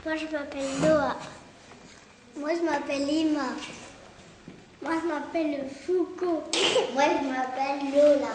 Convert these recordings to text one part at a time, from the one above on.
Moi, je m'appelle Noah. Moi, je m'appelle Emma. Moi, je m'appelle Foucault. Moi, je m'appelle Lola.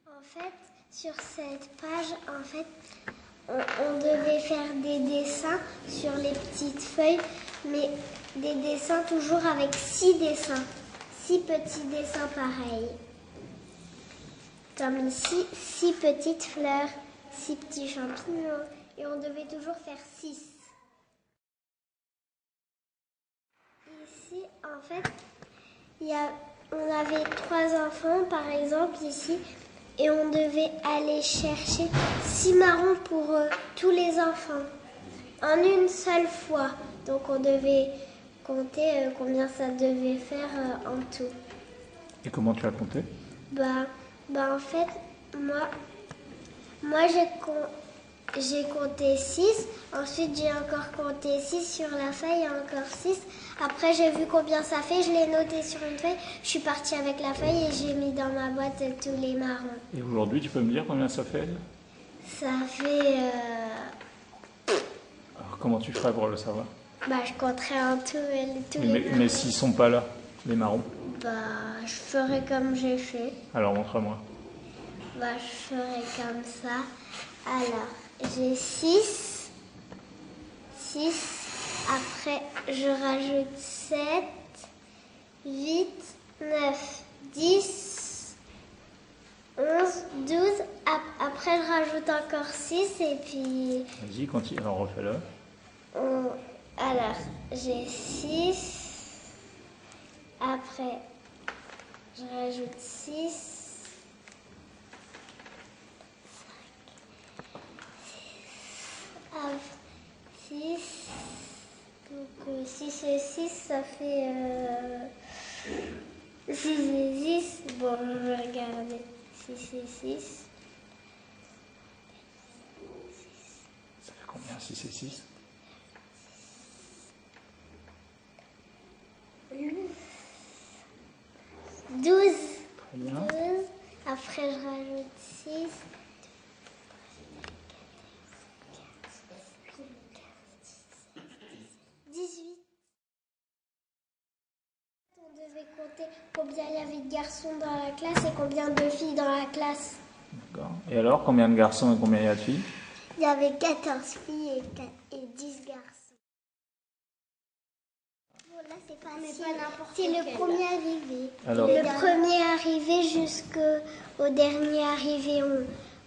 En fait, sur cette page, on devait faire des dessins sur les petites feuilles, mais des dessins toujours avec 6 dessins. 6 petits dessins pareils. Comme ici, 6 petites fleurs, 6 petits champignons. Et on devait toujours faire 6. Ici, en fait, on avait 3 enfants, par exemple, ici. Et on devait aller chercher 6 marrons pour tous les enfants, en une seule fois. Donc on devait compter combien ça devait faire en tout. Et comment tu as compté? En fait, moi j'ai compté 6. Ensuite, j'ai encore compté 6 sur la feuille et encore 6. Après, j'ai vu combien ça fait. Je l'ai noté sur une feuille. Je suis partie avec la feuille et j'ai mis dans ma boîte tous les marrons. Et aujourd'hui, tu peux me dire combien ça fait? Ça fait... Alors, comment tu ferais pour le savoir? je compterai en tout tous les marrons. Mais s'ils sont pas là, les marrons? Je ferai comme j'ai fait. Alors, montre-moi. Je ferai comme ça. Alors, j'ai 6. 6. Après, je rajoute 7, 8, 9, 10, 11, 12. Après, je rajoute encore 6 et puis... Vas-y, continue. Alors, refais-le. Alors, j'ai 6. Après, je rajoute 6. 6. Donc 6 et 6, ça fait 6 et 6. Bon, je vais regarder. 6 et 6. Ça fait combien, 6 et 6? 12. Très bien. 12. Après, je rajoute 6. 18. On devait compter combien il y avait de garçons dans la classe et combien de filles dans la classe. D'accord. Et alors, combien de garçons et combien il y a de filles? Il y avait 14 filles et 10 garçons. Bon, là, c'est pas c'est le premier arrivé. Alors, Le premier arrivé jusqu'au dernier arrivé,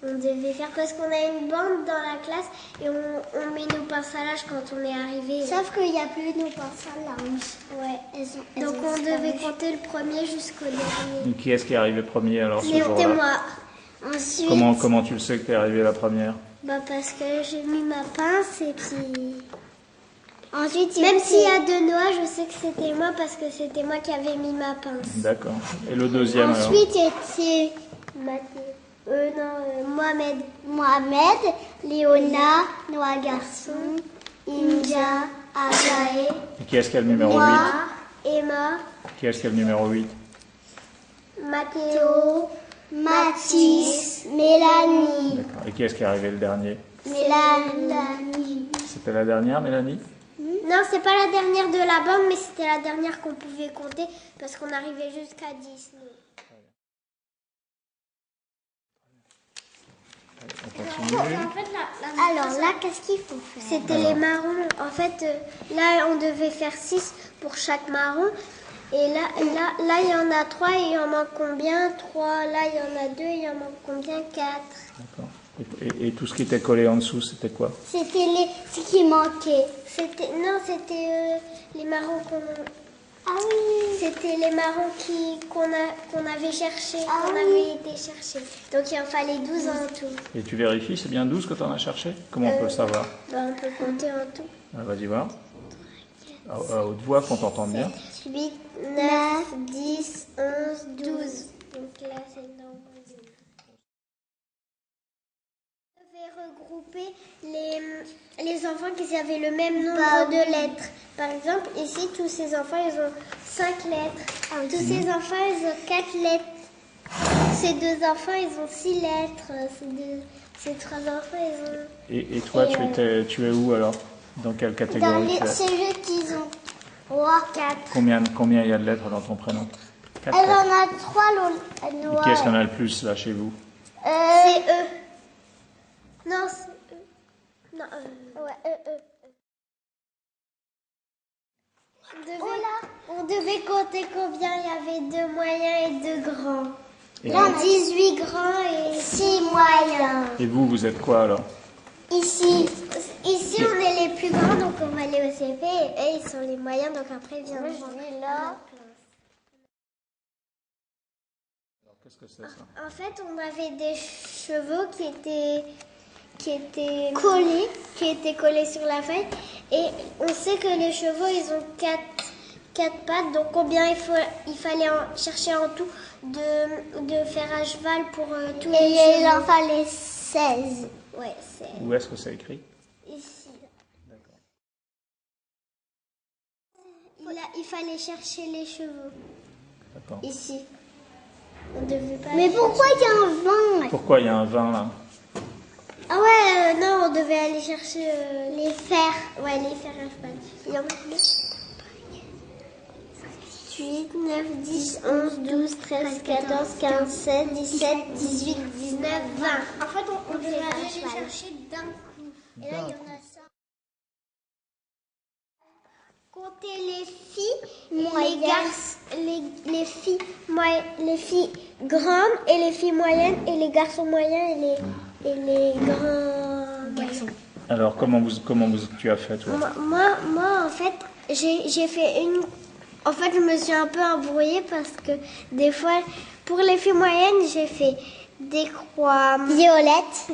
on devait faire parce qu'on a une bande dans la classe et on met nos pinces à linge quand on est arrivé. Sauf qu'il n'y a plus nos pinces à linge. Ouais. Donc on devait compter le premier jusqu'au dernier. et qui est-ce qui est arrivé premier alors ce C'était jour-là? moi. Ensuite, Comment tu le sais que tu es arrivé la première? parce que j'ai mis ma pince et puis... Ensuite, Même s'il y a de Noah, je sais que c'était moi parce que c'était moi qui avais mis ma pince. D'accord. Et le deuxième alors? Ensuite, c'est Mohamed, Léona, Noah garçon, Inja, Ajae, Et qui est-ce qui a le numéro 8? Moi, Emma, Qui est-ce qui a le numéro 8? Mathéo, Mathis, Mélanie, D'accord. Et qui est-ce qui est arrivé le dernier? Mélanie. C'était la dernière, Mélanie? Non, c'est pas la dernière de la bande, mais c'était la dernière qu'on pouvait compter parce qu'on arrivait jusqu'à 10. Nous. On continue. Alors là, qu'est-ce qu'il faut faire? C'était les marrons. En fait, là, on devait faire 6 pour chaque marron. Et là, il y en a 3 et il en manque combien? 3, là, il y en a 2 et il en manque combien? 4. D'accord. Et tout ce qui était collé en dessous, c'était quoi? C'était ce qui manquait. C'était les marrons qu'on... Ah oui. C'était les marrons qu'on avait cherchés, qu'on avait été chercher. Donc il en fallait 12 en tout. Et tu vérifies, c'est bien 12 que tu en as cherché? Comment on peut le savoir? On peut compter en tout. Vas-y voir. À haute voix, qu'on t'entende bien. 8, 9, 10, 11, 12. Donc là, c'est le nombre. regrouper les enfants qui avaient le même nombre de lettres. Par exemple, ici, tous ces enfants, ils ont 5 lettres. Tous ces enfants, ils ont 4 lettres. Ces 2 enfants, ils ont 6 lettres. Ces 3 enfants, ils ont... Et toi, tu es où alors? Dans quelle catégorie tu es? Ceux qui ont 3, 4. Combien il y a de lettres dans ton prénom? 4 Elle lettres. en a 3, Et qui est-ce qui en a le plus là chez vous? C'est eux. Non, c'est eux. Non, ouais, eux. On devait compter combien il y avait de moyens et de grands. Et Là, 18 grands et 6 moyens. Et vous êtes quoi alors? Ici, on est les plus grands, donc on va aller au CP. Et eux, ils sont les moyens, donc après, ils viendront. là. Alors, qu'est-ce que c'est ça? En fait, on avait des chevaux qui étaient collés sur la feuille. Et on sait que les chevaux, ils ont 4 pattes. Donc, combien il fallait en chercher en tout de fer à cheval pour tous les Et il chevaux. en fallait 16. Ouais, c'est Où est-ce que c'est écrit? ici. D'accord. Il fallait chercher les chevaux. D'accord. Ici. On devait pas. Mais pourquoi il y a un 20? Pourquoi il y a un 20 là? Ah ouais, non, on devait aller chercher Les fers. Ouais, les fers à cheval. Il y en a combien? 8, 9, 10, 11, 12, 13, 14, 15, 16, 17, 18, 19, 20. En fait, on devait aller les chercher d'un coup. Et là, il y en a ça. Compter les filles, les garçons, les filles grandes et les filles moyennes et les garçons moyens et les grands garçons. Alors comment tu as fait toi? Moi, en fait, j'ai fait une... En fait, je me suis un peu embrouillée parce que des fois, pour les filles moyennes, j'ai fait des croix violettes.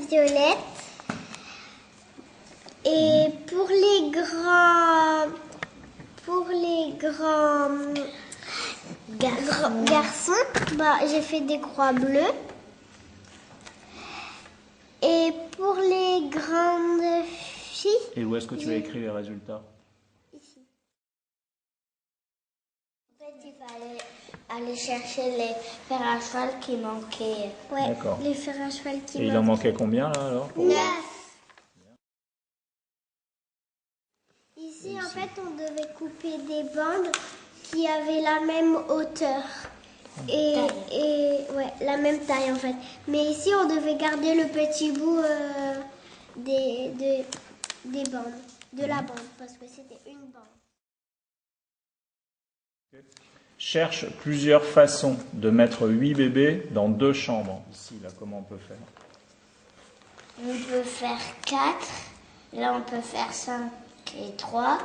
Et pour les grands garçons, bah, j'ai fait des croix bleues. Et pour les grandes filles... Et où est-ce que tu as écrit les résultats? En fait, il fallait aller chercher les fers à cheval qui manquaient. Ouais, D'accord. les fers à cheval qui Et il en manquait combien là alors? 9. Ici, en fait, on devait couper des bandes qui avaient la même hauteur. Et ouais, la même taille en fait. Mais ici, on devait garder le petit bout des bandes, de la bande, parce que c'était une bande. Cherche plusieurs façons de mettre 8 bébés dans 2 chambres. Ici, là, comment on peut faire? On peut faire 4. Là, on peut faire 5 et 3.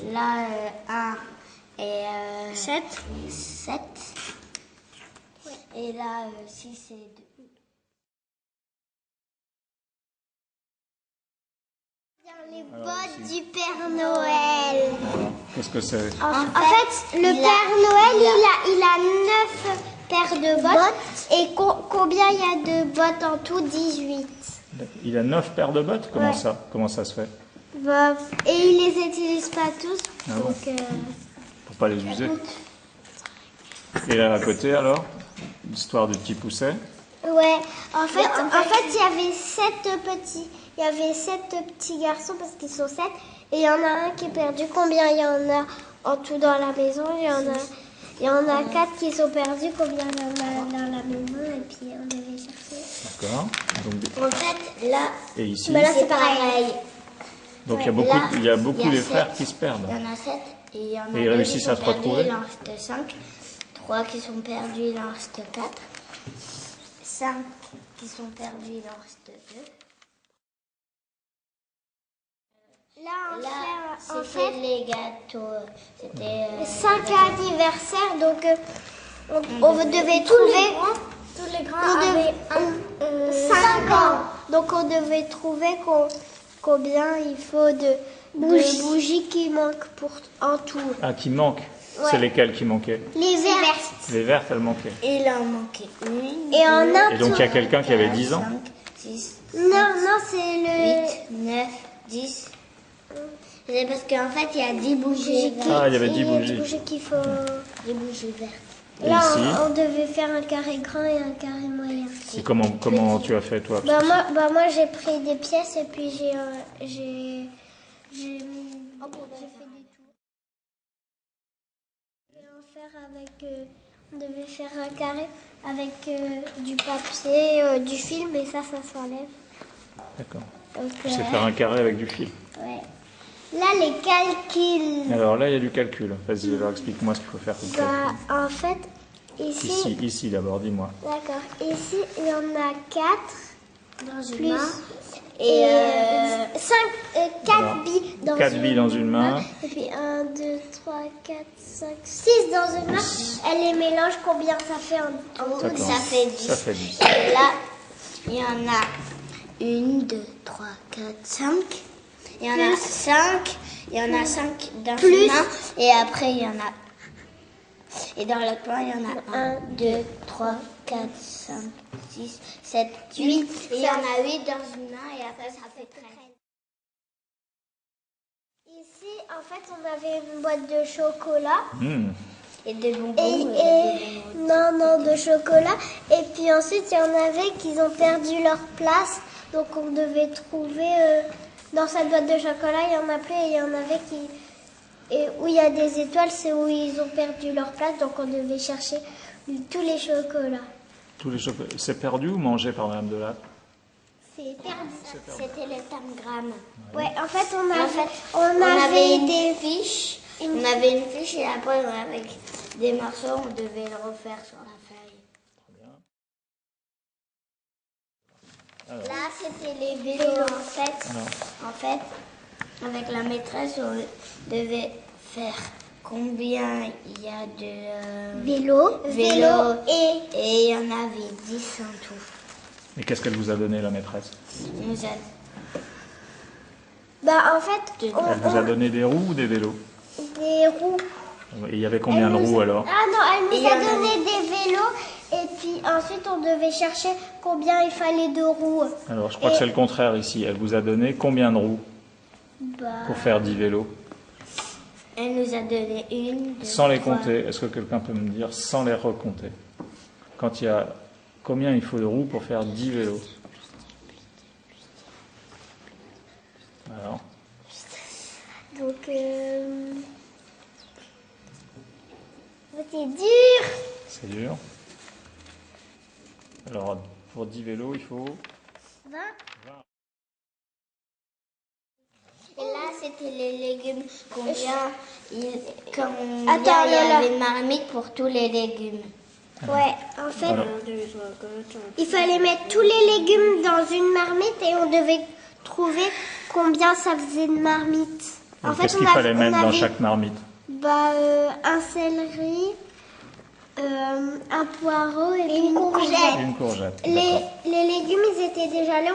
Oui. Là, 1 et 7. 7. Et là, 6 et 2. Les Alors, bottes ici. du Père Noël. Alors, qu'est-ce que c'est? En fait, le Père Noël, il a 9 paires de bottes. Et combien il y a de bottes en tout? 18. Il a 9 paires de bottes? Comment Ouais. ça? Comment ça se fait? Bah, et il les utilise pas tous. Ah bon? Donc, Pour pas les user. Et là à côté alors? L'histoire du petit pousset. ouais. En fait, il y avait 7 petits. Il y avait 7 petits garçons parce qu'ils sont 7. Et il y en a un qui est perdu. Combien il y en a en tout dans la maison? Il y en a 4 qui sont perdus. Combien il y en a dans la maison? Et puis on devait chercher. D'accord. Donc, En fait, là, et ici? Bah là, c'est pareil. Donc Ouais, il y a beaucoup il y a des 7. frères qui se perdent. Il y en a 7 et il y en a Et ils 2 réussissent qui sont à se perdus, retrouver? il en reste 5. 3 qui sont perdus, il en reste 4. 5 qui sont perdus, il en reste 2. Là, Là, c'était les gâteaux. C'était 5 anniversaires. Donc, on devait trouver... tous les grands On devait... 5 ans. Donc, on devait trouver combien il faut de bougies qui manquent en tout. Ah, qui manquent? Ouais. C'est lesquelles qui manquaient? Les vertes. Les vertes, elles manquaient. Il en manquait une. Et en un Et donc il y a quelqu'un qui avait 10 ans? 6, Non, c'est le... 8, 9, 10. C'est parce qu'en fait, il y a 10 bougies vertes. Ah, il y avait 10 Il y a bougies. 10 bougies qu'il faut... 10 bougies vertes. Et Là, ici, on devait faire un carré grand et un carré moyen. et comment tu as fait toi? Moi j'ai pris des pièces et puis j'ai fait des tours. On devait faire un carré avec du papier, du film et ça s'enlève. D'accord. Donc, Tu sais faire un carré avec du fil. ouais. Là, les calculs. Alors là, il y a du calcul. Vas-y, alors explique-moi ce qu'il faut faire comme calcul. En fait, Ici d'abord, dis-moi. D'accord. Ici, il y en a 4 Dans une plus main. et 4 Alors, billes dans 4 une billes dans une main. Et puis 1, 2, 3, 4, 5, 6 dans une main. Elle les mélange. Combien ça fait en tout? D'accord. Ça fait 10. Ça fait 10. Et là, il y en a 1, 2, 3, 4, 5. Il y en a 5. Il y en a 5 dans une main. Et après, il y en a... Et dans l'autre main, il y en a 1, 2, 3, 4, 5, 6, 7, 8. Et il y en a 8 dans une main. Et après, ça fait 13. Ici, en fait, on avait une boîte de chocolat. Et des bonbons. Non, de chocolat. Et puis ensuite, il y en avait qui ont perdu leur place. Donc, on devait trouver... dans cette boîte de chocolat, il y en a plus et il y en avait qui... Et où il y a des étoiles, c'est où ils ont perdu leur place. Donc, on devait chercher tous les chocolats. Tous les chocolats. C'est perdu ou mangé par Madame Delatte? C'est perdu. C'était les tangrammes. Ouais, en fait, on On avait avait une des... fiche. On avait une fiche et après, avec des morceaux, on devait le refaire sur la feuille. Là, c'était les vélos. En fait, avec la maîtresse, on devait faire combien il y a de vélos. et il y en avait 10 en tout. Et qu'est-ce qu'elle vous a donné, la maîtresse? On nous a En fait, Elle vous a donné des roues ou des vélos? des roues. Et il y avait combien de roues alors? Ah non, elle Il nous y a en a donné des vélos et puis ensuite on devait chercher combien il fallait de roues. Alors, je crois que c'est le contraire ici. Elle vous a donné combien de roues pour faire 10 vélos? Elle nous a donné 1, 2, Sans les 3. compter. Est-ce que quelqu'un peut me dire sans les recompter? Quand il y a... Combien il faut de roues pour faire 10 vélos? Alors, Donc, c'est dur. c'est dur. Alors, pour 10 vélos, il faut... 20. Et là, c'était les légumes. Combien il y Attends, avait une marmite pour tous les légumes. Ouais, en fait, Alors, il fallait mettre tous les légumes dans une marmite et on devait trouver combien ça faisait une marmite. En fait, qu'est-ce qu'il fallait mettre dans chaque marmite? Un céleri, un poireau et puis une courgette. Une courgette. Les D'accord. légumes, ils étaient déjà là.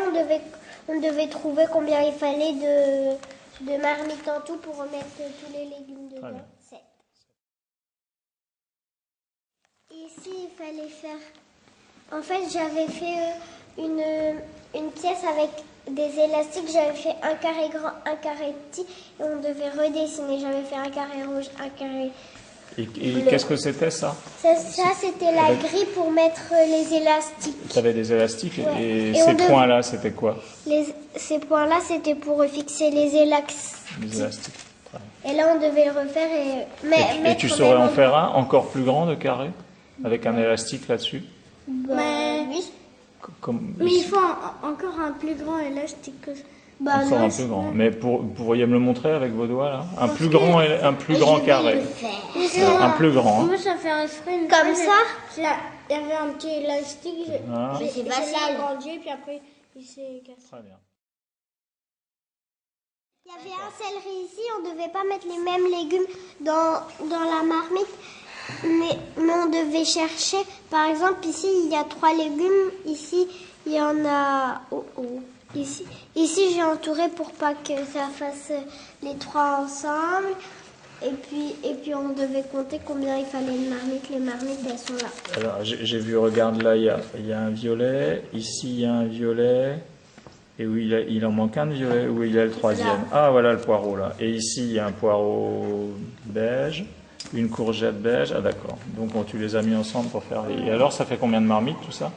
On devait trouver combien il fallait de marmites en tout pour remettre tous les légumes Très bien. dedans. 7. Ici, il fallait faire... En fait, j'avais fait une pièce avec des élastiques. J'avais fait un carré grand, un carré petit. Et on devait redessiner. J'avais fait un carré rouge, un carré... Et qu'est-ce que c'était ça? Ça c'était la grille pour mettre les élastiques. Tu avais des élastiques et Et ces on devait- points-là, c'était quoi? Ces points-là, c'était pour fixer les élastiques. Les élastiques. Très bien. Et là, on devait le refaire et Et tu saurais en faire un encore plus grand de carré? Avec un élastique là-dessus? Oui. Comme Mais il ici. faut encore un plus grand élastique que ça. Encore un plus grand. Mais vous pourriez me le montrer avec vos doigts là? Un plus grand carré. Un plus grand. Moi, ça fait un spray. Comme ça. Il y avait un petit élastique. Ah, Mais c'est facile. agrandi, puis après, il s'est cassé. très bien. Il y avait un céleri ici, on ne devait pas mettre les mêmes légumes dans la marmite, mais on devait chercher, par exemple, ici il y a 3 légumes, ici il y en a... Ici j'ai entouré pour pas que ça fasse les 3 ensemble, Et puis on devait compter combien il fallait de marmites. Les marmites, elles sont là. Alors, j'ai vu, regarde là, il y a un violet. Ici, il y a un violet. Et où il en manque un de violet. Où il y a le troisième? Ah, voilà le poireau là. Et ici, il y a un poireau beige. Une courgette beige. Ah, d'accord. Donc, tu les as mis ensemble pour faire. Et alors, ça fait combien de marmites tout ça?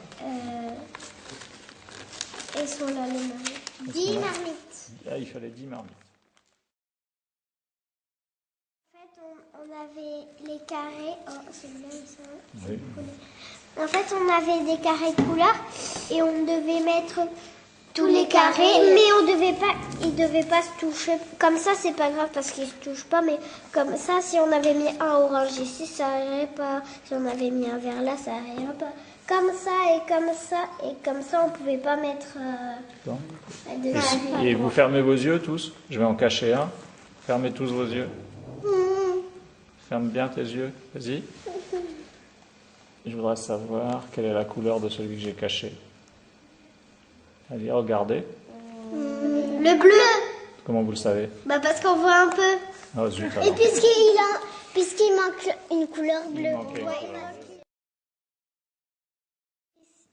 Elles sont là, les marmites. 10 marmites. Ah, il fallait 10 marmites. On avait les carrés. Oh, c'est bien ça. Oui. En fait, on avait des carrés de couleur et on devait mettre tous les carrés, mais ils devaient pas se toucher. Comme ça, c'est pas grave parce qu'ils se touchent pas, mais comme ça, si on avait mis un orange ici, ça irait pas. Si on avait mis un vert là, ça irait pas. Comme ça et comme ça et comme ça, on pouvait pas mettre. Et vous fermez vos yeux tous. Je vais en cacher un. Fermez tous vos yeux. Ferme bien tes yeux, vas-y. Je voudrais savoir quelle est la couleur de celui que j'ai caché. Allez, regardez. Le bleu. Comment vous le savez? Bah parce qu'on voit un peu. Oh, zut, Et alors. puisqu'il manque une couleur bleue. Il manquait une Ouais, couleur.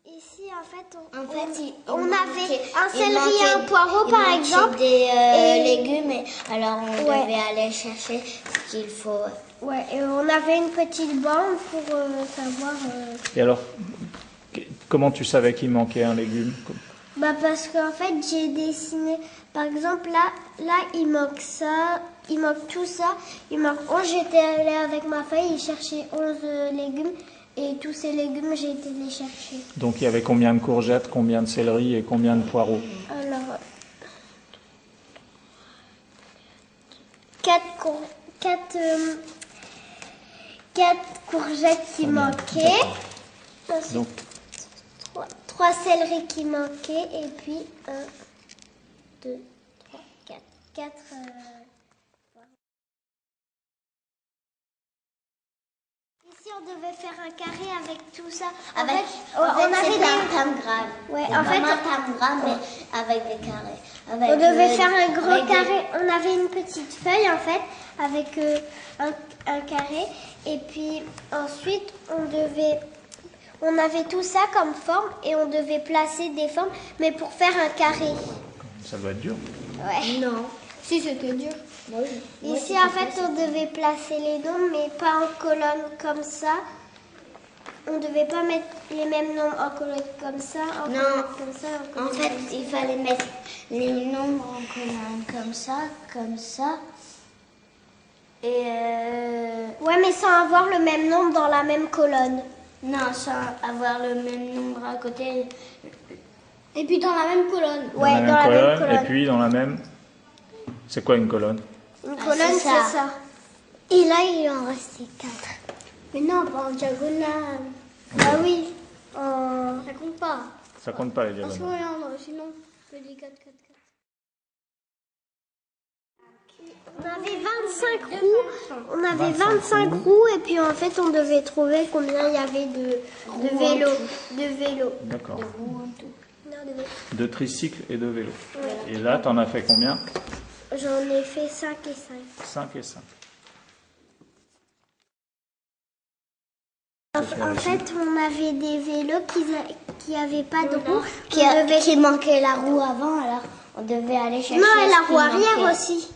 Ici, en fait, On avait un il céleri manquait- et un poireau, il par manquait exemple. des et- légumes, alors on devait aller chercher ce qu'il faut. Ouais, et on avait une petite bande pour savoir. Et alors, comment tu savais qu'il manquait un légume? Bah parce qu'en fait, j'ai dessiné. Par exemple, là, il manque ça, il manque tout ça, il manque 11. J'étais allée avec ma feuille et chercher 11 légumes. Et tous ces légumes, j'ai été les chercher. Donc il y avait combien de courgettes, combien de céleri et combien de poireaux? Alors, 4 courgettes qui manquaient. Ensuite, Donc 3 céleris qui manquaient. Et puis 1, 2, 3, 4. 4. Ici, on devait faire un carré avec tout ça. En fait, on avait c'était un pentagramme. Ouais, En fait, fait, un pentagramme, mais avec des carrés. on devait faire un gros carré. On avait une petite feuille, en fait, avec un carré. Et puis, ensuite, on avait tout ça comme forme et on devait placer des formes, mais pour faire un carré. ça doit être dur. Ouais. Non. Si, c'était dur. Moi, Ici, en fait, on devait placer les nombres, mais pas en colonne comme ça. On devait pas mettre les mêmes nombres en colonne comme ça, en Non. colonne comme ça. En fait, il fallait mettre les nombres en colonne comme ça. Et Ouais, mais sans avoir le même nombre dans la même colonne. non, sans avoir le même nombre à côté. Et puis dans la même colonne. Dans Ouais, la même dans la même colonne, colonne. et puis dans la même... C'est quoi une colonne? Une Ah, colonne, c'est ça. c'est ça. Et là, il en restait 4. Mais non, pas en diagonale. Ah oui. Ça compte pas. Ça compte pas les diagonales. Sinon, je dis 4, 4, 4. On avait 25 roues. On avait 25 roues et puis en fait, on devait trouver combien il y avait de vélos. D'accord. Non, de vélos. De tricycles et de vélos. Et là, t'en as fait combien? J'en ai fait 5 et 5. 5 et 5. En fait, on avait des vélos qui avaient pas de roues. Qui manquait la roue avant, alors on devait aller chercher. Non, et la ce qui roue arrière manquait. aussi.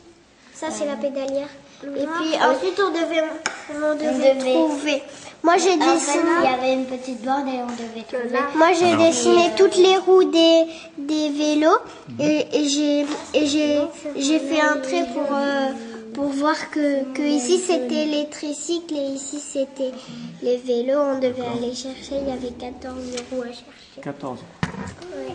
Ça, c'est la pédalière. Et puis ensuite, on devait trouver. Moi, j'ai En fait, il dessiné. y avait une petite bande et on devait trouver. Moi, j'ai dessiné toutes les roues des vélos et j'ai fait un trait pour voir que ici c'était les tricycles et ici c'était les vélos. On devait aller chercher. Il y avait 14 roues à chercher. 14. Ouais.